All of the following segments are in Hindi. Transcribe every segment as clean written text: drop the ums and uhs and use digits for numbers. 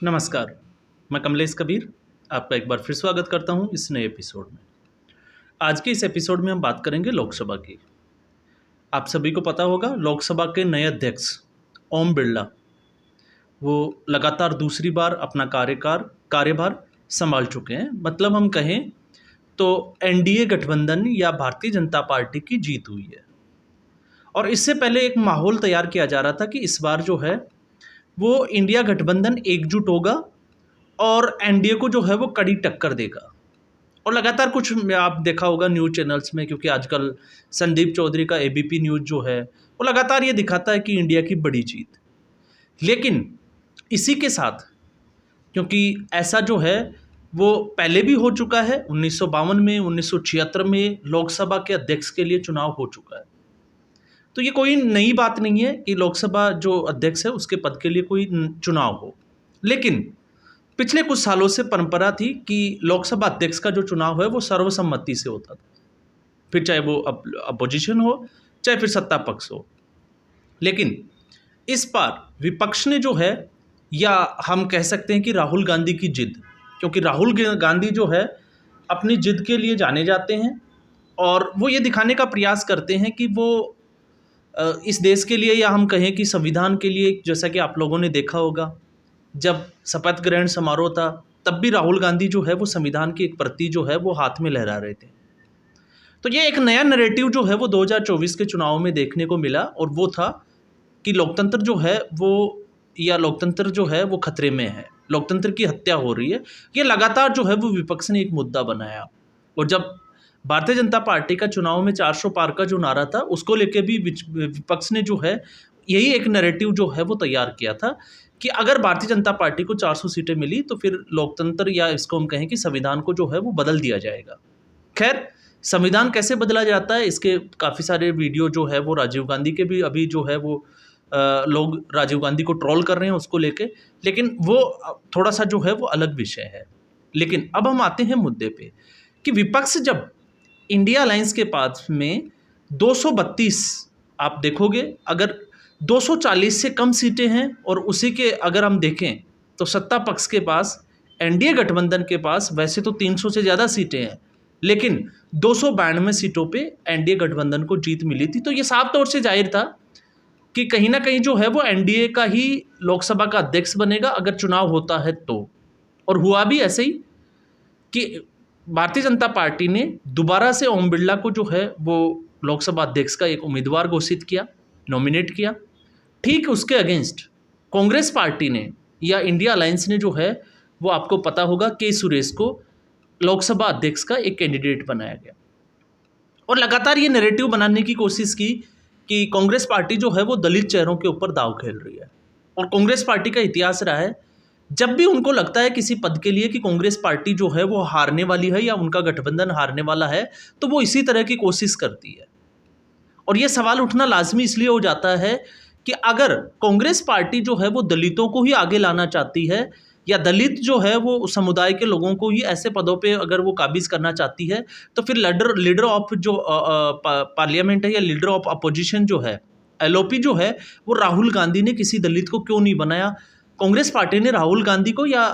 नमस्कार, मैं कमलेश कबीर आपका एक बार फिर स्वागत करता हूं इस नए एपिसोड में। आज के इस एपिसोड में हम बात करेंगे लोकसभा की। आप सभी को पता होगा लोकसभा के नए अध्यक्ष ओम बिरला वो लगातार दूसरी बार अपना कार्यभार संभाल चुके हैं। मतलब हम कहें तो एनडीए गठबंधन या भारतीय जनता पार्टी की जीत हुई है। और इससे पहले एक माहौल तैयार किया जा रहा था कि इस बार जो है वो इंडिया गठबंधन एकजुट होगा और एनडीए को जो है वो कड़ी टक्कर देगा। और लगातार कुछ आप देखा होगा न्यूज़ चैनल्स में, क्योंकि आजकल संदीप चौधरी का एबीपी न्यूज़ जो है वो लगातार ये दिखाता है कि इंडिया की बड़ी जीत। लेकिन इसी के साथ, क्योंकि ऐसा जो है वो पहले भी हो चुका है, 1952 में, 1976 में लोकसभा के अध्यक्ष के लिए चुनाव हो चुका है। तो ये कोई नई बात नहीं है कि लोकसभा जो अध्यक्ष है उसके पद के लिए कोई चुनाव हो। लेकिन पिछले कुछ सालों से परंपरा थी कि लोकसभा अध्यक्ष का जो चुनाव है वो सर्वसम्मति से होता था, फिर चाहे वो अपोजिशन हो चाहे फिर सत्ता पक्ष हो। लेकिन इस बार विपक्ष ने जो है, या हम कह सकते हैं कि राहुल गांधी की जिद, क्योंकि राहुल गांधी जो है अपनी जिद के लिए जाने जाते हैं और वो ये दिखाने का प्रयास करते हैं कि वो इस देश के लिए, या हम कहें कि संविधान के लिए, जैसा कि आप लोगों ने देखा होगा जब शपथ ग्रहण समारोह था तब भी राहुल गांधी जो है वो संविधान की एक प्रति जो है वो हाथ में लहरा रहे थे। तो ये एक नया नैरेटिव जो है वो 2024 के चुनाव में देखने को मिला, और वो था कि लोकतंत्र जो है वो, या लोकतंत्र जो है वो खतरे में है, लोकतंत्र की हत्या हो रही है। ये लगातार जो है वो विपक्ष ने एक मुद्दा बनाया। और जब भारतीय जनता पार्टी का चुनाव में 400 पार का जो नारा था उसको लेके भी विपक्ष ने जो है यही एक नैरेटिव जो है वो तैयार किया था कि अगर भारतीय जनता पार्टी को 400 सीटें मिली तो फिर लोकतंत्र, या इसको हम कहें कि संविधान को जो है वो बदल दिया जाएगा। खैर, संविधान कैसे बदला जाता है इसके काफ़ी सारे वीडियो जो है वो राजीव गांधी के भी अभी जो है वो लोग राजीव गांधी को ट्रोल कर रहे हैं उसको लेके, लेकिन वो थोड़ा सा जो है वो अलग विषय है। लेकिन अब हम आते हैं मुद्दे पे कि विपक्ष जब इंडिया अलायंस के पास में 232, आप देखोगे अगर 240 से कम सीटें हैं, और उसी के अगर हम देखें तो सत्ता पक्ष के पास, एनडीए गठबंधन के पास वैसे तो 300 से ज़्यादा सीटें हैं, लेकिन 292 सीटों पे एनडीए गठबंधन को जीत मिली थी। तो ये साफ तौर से जाहिर था कि कहीं ना कहीं जो है वो एनडीए का ही लोकसभा का अध्यक्ष बनेगा अगर चुनाव होता है तो। और हुआ भी ऐसे ही कि भारतीय जनता पार्टी ने दोबारा से ओम बिरला को जो है वो लोकसभा अध्यक्ष का एक उम्मीदवार घोषित किया, नॉमिनेट किया। ठीक उसके अगेंस्ट कांग्रेस पार्टी ने, या इंडिया अलायंस ने जो है वो, आपको पता होगा, के सुरेश को लोकसभा अध्यक्ष का एक कैंडिडेट बनाया गया। और लगातार ये नैरेटिव बनाने की कोशिश की कि कांग्रेस पार्टी जो है वो दलित चेहरों के ऊपर दांव खेल रही है। और कांग्रेस पार्टी का इतिहास रहा है, जब भी उनको लगता है किसी पद के लिए कि कांग्रेस पार्टी जो है वो हारने वाली है या उनका गठबंधन हारने वाला है, तो वो इसी तरह की कोशिश करती है। और ये सवाल उठना लाजमी इसलिए हो जाता है कि अगर कांग्रेस पार्टी जो है वो दलितों को ही आगे लाना चाहती है, या दलित जो है वो समुदाय के लोगों को ही ऐसे पदों पे अगर वो काबिज करना चाहती है, तो फिर लीडर ऑफ जो पार्लियामेंट है, या लीडर ऑफ अपोजिशन जो है, एलओपी जो है, वो राहुल गांधी ने किसी दलित को क्यों नहीं बनाया? कांग्रेस पार्टी ने राहुल गांधी को, या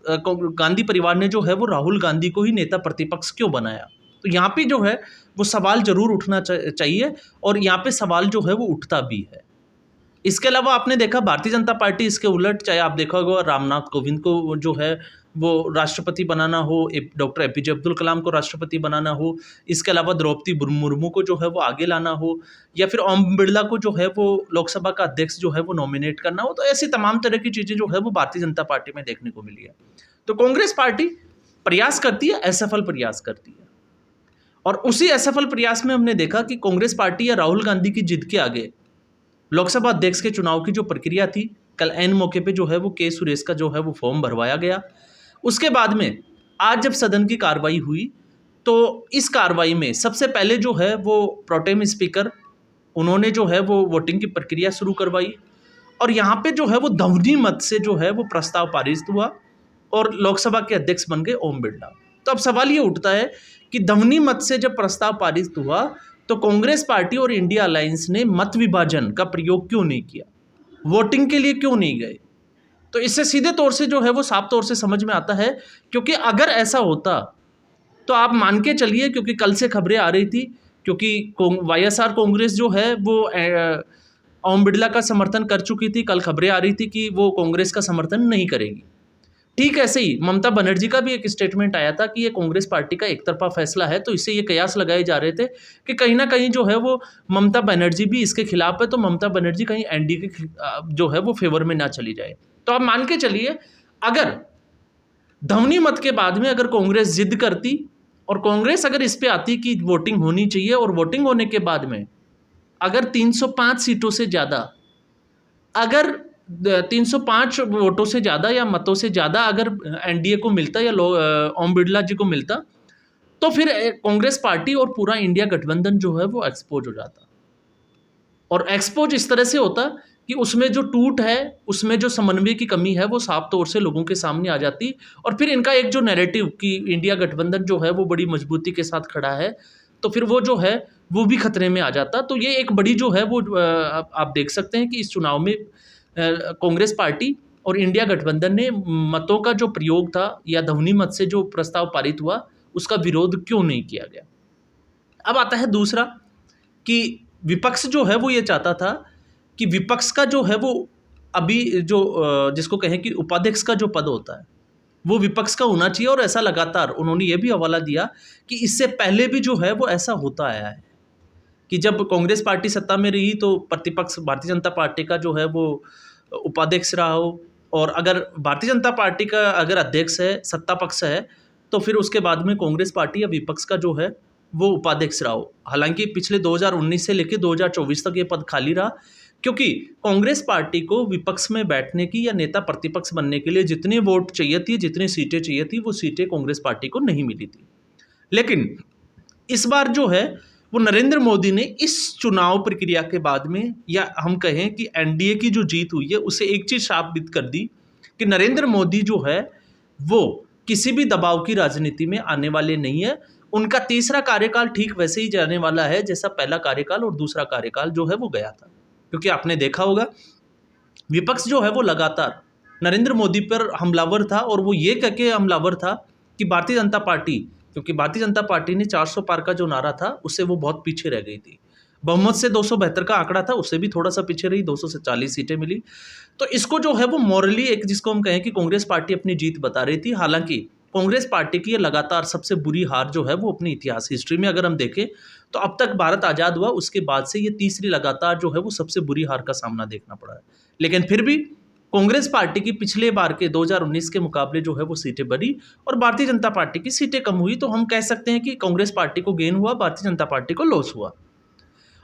गांधी परिवार ने जो है वो राहुल गांधी को ही नेता प्रतिपक्ष क्यों बनाया? तो यहाँ पे जो है वो सवाल जरूर उठना चाहिए, और यहाँ पे सवाल जो है वो उठता भी है। इसके अलावा आपने देखा भारतीय जनता पार्टी इसके उलट, चाहे आप देखा होगा रामनाथ कोविंद को जो है वो राष्ट्रपति बनाना हो, डॉक्टर एपीजे अब्दुल कलाम को राष्ट्रपति बनाना हो, इसके अलावा द्रौपदी मुर्मू को जो है वो आगे लाना हो, या फिर ओम बिरला को जो है वो लोकसभा का अध्यक्ष जो है वो नॉमिनेट करना हो, तो ऐसी तमाम तरह की चीज़ें जो है वो भारतीय जनता पार्टी में देखने को मिली है। तो कांग्रेस पार्टी प्रयास करती है, असफल प्रयास करती है। और उसी असफल प्रयास में हमने देखा कि कांग्रेस पार्टी या राहुल गांधी की जिद के आगे लोकसभा अध्यक्ष के चुनाव की जो प्रक्रिया थी, कल ऐन मौके पे जो है वो के सुरेश का जो है वो फॉर्म भरवाया गया। उसके बाद में आज जब सदन की कार्रवाई हुई, तो इस कार्रवाई में सबसे पहले जो है वो प्रोटेम स्पीकर, उन्होंने जो है वो वोटिंग की प्रक्रिया शुरू करवाई, और यहाँ पे जो है वो ध्वनि मत से जो है वो प्रस्ताव पारित हुआ, और लोकसभा के अध्यक्ष बन गए ओम बिरला। तो अब सवाल ये उठता है कि ध्वनि मत से जब प्रस्ताव पारित हुआ तो कांग्रेस पार्टी और इंडिया अलायंस ने मत विभाजन का प्रयोग क्यों नहीं किया? वोटिंग के लिए क्यों नहीं गए? तो इससे सीधे तौर से जो है वो साफ तौर से समझ में आता है, क्योंकि अगर ऐसा होता तो आप मान के चलिए, क्योंकि कल से खबरें आ रही थी, क्योंकि वाईएसआर कांग्रेस जो है वो ओम बिरला का समर्थन कर चुकी थी, कल खबरें आ रही थी कि वो कांग्रेस का समर्थन नहीं करेगी। ठीक ऐसे ही ममता बनर्जी का भी एक स्टेटमेंट आया था कि ये कांग्रेस पार्टी का एक तरफा फैसला है, तो इससे ये कयास लगाए जा रहे थे कि कहीं ना कहीं जो है वो ममता बनर्जी भी इसके खिलाफ है, तो ममता बनर्जी कहीं एनडीए के जो है वो फेवर में ना चली जाए। तो आप मान के चलिए, अगर ध्वनि मत के बाद में अगर कांग्रेस जिद करती और कांग्रेस अगर इस पे आती कि वोटिंग होनी चाहिए, और वोटिंग होने के बाद में अगर 305 सीटों से ज़्यादा, अगर 305 वोटों से ज़्यादा या मतों से ज़्यादा अगर एनडीए को मिलता या ओम बिरला जी को मिलता, तो फिर कांग्रेस पार्टी और पूरा इंडिया गठबंधन जो है वो एक्सपोज हो जाता। और एक्सपोज इस तरह से होता कि उसमें जो टूट है, उसमें जो समन्वय की कमी है, वो साफ तौर से लोगों के सामने आ जाती, और फिर इनका एक जो नैरेटिव कि इंडिया गठबंधन जो है वो बड़ी मजबूती के साथ खड़ा है, तो फिर वो जो है वो भी खतरे में आ जाता। तो ये एक बड़ी जो है वो आप देख सकते हैं कि इस चुनाव में कांग्रेस पार्टी और इंडिया गठबंधन ने मतों का जो प्रयोग था या ध्वनि मत से जो प्रस्ताव पारित हुआ, उसका विरोध क्यों नहीं किया गया। अब आता है दूसरा कि विपक्ष जो है वो ये चाहता था कि विपक्ष का जो है वो अभी जो जिसको कहें कि उपाध्यक्ष का जो पद होता है वो विपक्ष का होना चाहिए, और ऐसा लगातार उन्होंने ये भी हवाला दिया कि इससे पहले भी जो है वो ऐसा होता आया है कि जब कांग्रेस पार्टी सत्ता में रही तो प्रतिपक्ष भारतीय जनता पार्टी का जो है वो उपाध्यक्ष रहा हो, और अगर भारतीय जनता पार्टी का अगर अध्यक्ष है, सत्ता पक्ष है, तो फिर उसके बाद में कांग्रेस पार्टी या विपक्ष का जो है वो उपाध्यक्ष रहा हो। हालांकि पिछले 2019 से लेकर 2024 तक ये पद खाली रहा, क्योंकि कांग्रेस पार्टी को विपक्ष में बैठने की या नेता प्रतिपक्ष बनने के लिए जितने वोट चाहिए थी, जितनी सीटें चाहिए थी, वो सीटें कांग्रेस पार्टी को नहीं मिली थी। लेकिन इस बार जो है वो नरेंद्र मोदी ने इस चुनाव प्रक्रिया के बाद में, या हम कहें कि एनडीए की जो जीत हुई है, उसे एक चीज साबित कर दी कि नरेंद्र मोदी जो है वो किसी भी दबाव की राजनीति में आने वाले नहीं है। उनका तीसरा कार्यकाल ठीक वैसे ही जाने वाला है जैसा पहला कार्यकाल और दूसरा कार्यकाल जो है वो गया था। क्योंकि आपने देखा होगा विपक्ष जो है वो लगातार नरेंद्र मोदी पर हमलावर था, और वो ये कह के हमलावर था कि भारतीय जनता पार्टी, क्योंकि भारतीय जनता पार्टी ने 400 पार का जो नारा था उससे वो बहुत पीछे रह गई थी। बहुमत से 272 का आंकड़ा था, उससे भी थोड़ा सा पीछे रही, 240 सीटें मिली। तो इसको जो है वो मॉरली एक, जिसको हम कहें कि कांग्रेस पार्टी अपनी जीत बता रही थी। हालांकि कांग्रेस पार्टी की ये लगातार सबसे बुरी हार जो है वो अपनी इतिहास हिस्ट्री में अगर हम देखें तो अब तक भारत आज़ाद हुआ उसके बाद से ये तीसरी लगातार जो है वो सबसे बुरी हार का सामना देखना पड़ा है। लेकिन फिर भी कांग्रेस पार्टी की पिछले बार के 2019 के मुकाबले जो है वो सीटें बढ़ी और भारतीय जनता पार्टी की सीटें कम हुई। तो हम कह सकते हैं कि कांग्रेस पार्टी को गेन हुआ, भारतीय जनता पार्टी को लॉस हुआ।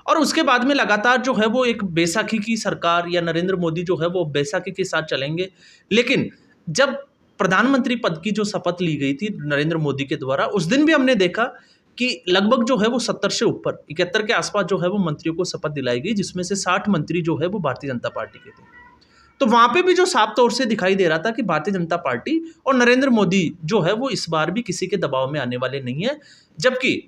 और उसके बाद में लगातार जो है वो एक बैसाखी की सरकार या नरेंद्र मोदी जो है वो बैसाखी के साथ चलेंगे। लेकिन जब प्रधानमंत्री पद की जो शपथ ली गई थी नरेंद्र मोदी के द्वारा, उस दिन भी हमने देखा कि लगभग जो है वो 70 से ऊपर 71 के आसपास जो है वो मंत्रियों को शपथ दिलाई गई, जिसमें से 60 मंत्री जो है वो भारतीय जनता पार्टी के थे। तो वहां पे भी जो साफ तौर से दिखाई दे रहा था कि भारतीय जनता पार्टी और नरेंद्र मोदी जो है वो इस बार भी किसी के दबाव में आने वाले नहीं है। जबकि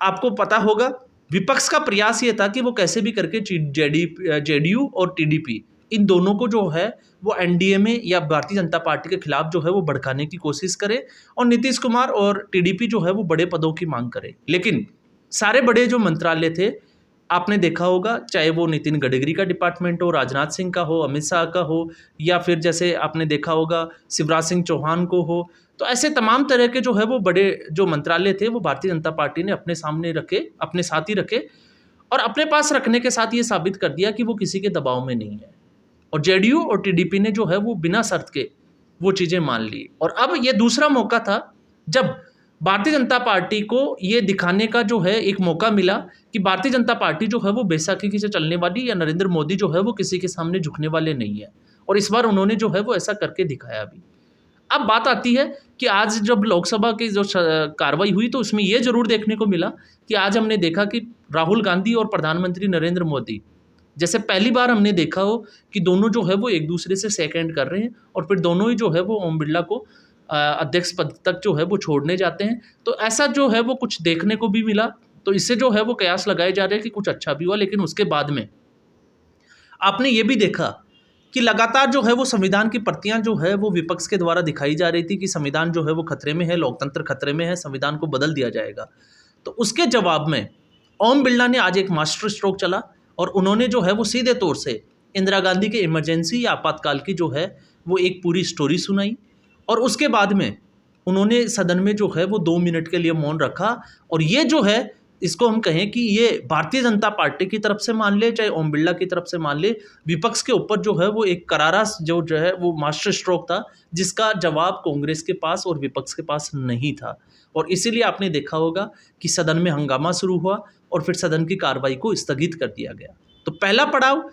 आपको पता होगा विपक्ष का प्रयास ये था कि वो कैसे भी करके जेडीयू और टीडीपी इन दोनों को जो है वो एनडीए में या भारतीय जनता पार्टी के खिलाफ जो है वो भड़काने की कोशिश करे और नीतीश कुमार और टीडीपी जो है वो बड़े पदों की मांग करे। लेकिन सारे बड़े जो मंत्रालय थे आपने देखा होगा, चाहे वो नितिन गडकरी का डिपार्टमेंट हो, राजनाथ सिंह का हो, अमित शाह का हो, या फिर जैसे आपने देखा होगा शिवराज सिंह चौहान को हो, तो ऐसे तमाम तरह के जो है वो बड़े जो मंत्रालय थे वो भारतीय जनता पार्टी ने अपने सामने रखे, अपने साथ ही रखे और अपने पास रखने के साथ ये साबित कर दिया कि वो किसी के दबाव में नहीं है। और जेडीयू और टीडीपी ने जो है वो बिना शर्त के वो चीज़ें मान ली। और अब ये दूसरा मौका था जब भारतीय जनता पार्टी को ये दिखाने का जो है एक मौका मिला कि भारतीय जनता पार्टी जो है वो बैसाखी से चलने वाली या नरेंद्र मोदी जो है वो किसी के सामने झुकने वाले नहीं है। और इस बार उन्होंने जो है वो ऐसा करके दिखाया भी। अब बात आती है कि आज जब लोकसभा की जो कार्रवाई हुई तो उसमें ये जरूर देखने को मिला कि आज हमने देखा कि राहुल गांधी और प्रधानमंत्री नरेंद्र मोदी जैसे पहली बार हमने देखा हो कि दोनों जो है वो एक दूसरे से सेकंड कर रहे हैं और फिर दोनों ही जो है वो ओम बिरला को अध्यक्ष पद तक जो है वो छोड़ने जाते हैं। तो ऐसा जो है वो कुछ देखने को भी मिला। तो इससे जो है वो कयास लगाए जा रहे हैं कि कुछ अच्छा भी हुआ। लेकिन उसके बाद में आपने ये भी देखा कि लगातार जो है वो संविधान की प्रतियां जो है वो विपक्ष के द्वारा दिखाई जा रही थी कि संविधान जो है वो खतरे में है, लोकतंत्र खतरे में है, संविधान को बदल दिया जाएगा। तो उसके जवाब में ओम बिरला ने आज एक मास्टर स्ट्रोक चला और उन्होंने जो है वो सीधे तौर से इंदिरा गांधी के इमरजेंसी या आपातकाल की जो है वो एक पूरी स्टोरी सुनाई। और उसके बाद में उन्होंने सदन में जो है वो 2 मिनट के लिए मौन रखा। और ये जो है, इसको हम कहें कि ये भारतीय जनता पार्टी की तरफ से मान ले चाहे ओम बिरला की तरफ से मान ले, विपक्ष के ऊपर जो है वो एक करारा जो है वो मास्टर स्ट्रोक था, जिसका जवाब कांग्रेस के पास और विपक्ष के पास नहीं था। और इसीलिए आपने देखा होगा कि सदन में हंगामा शुरू हुआ और फिर सदन की कार्रवाई को स्थगित कर दिया गया। तो पहला पड़ाव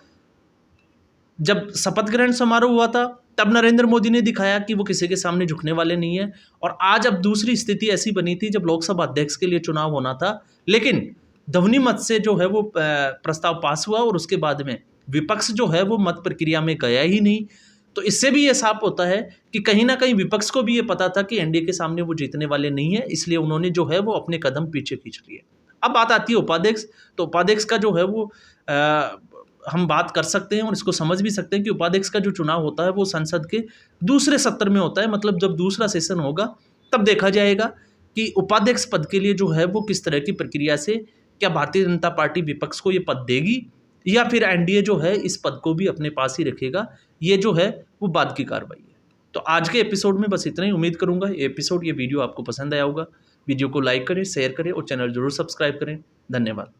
जब शपथ ग्रहण समारोह हुआ था, तब नरेंद्र मोदी ने दिखाया कि वो किसी के सामने झुकने वाले नहीं है। और आज अब दूसरी स्थिति ऐसी बनी थी जब लोकसभा अध्यक्ष के लिए चुनाव होना था, लेकिन ध्वनिमत से जो है वो प्रस्ताव पास हुआ और उसके बाद में विपक्ष जो है वो मत प्रक्रिया में गया ही नहीं। तो इससे भी ये साफ होता है कि कहीं ना कहीं विपक्ष को भी ये पता था कि एनडीए के सामने वो जीतने वाले नहीं है, इसलिए उन्होंने जो है वो अपने कदम पीछे खींच लिए। अब बात आती है उपाध्यक्ष। तो उपाध्यक्ष का जो है वो हम बात कर सकते हैं और इसको समझ भी सकते हैं कि उपाध्यक्ष का जो चुनाव होता है वो संसद के दूसरे सत्र में होता है। मतलब जब दूसरा सेशन होगा तब देखा जाएगा कि उपाध्यक्ष पद के लिए जो है वो किस तरह की प्रक्रिया से, क्या भारतीय जनता पार्टी विपक्ष को ये पद देगी या फिर एनडीए जो है इस पद को भी अपने पास ही रखेगा। ये जो है वो बाद की कार्रवाई है। तो आज के एपिसोड में बस इतना ही। उम्मीद करूंगा ये वीडियो आपको पसंद आया होगा। वीडियो को लाइक करें, शेयर करें और चैनल जरूर सब्सक्राइब करें। धन्यवाद।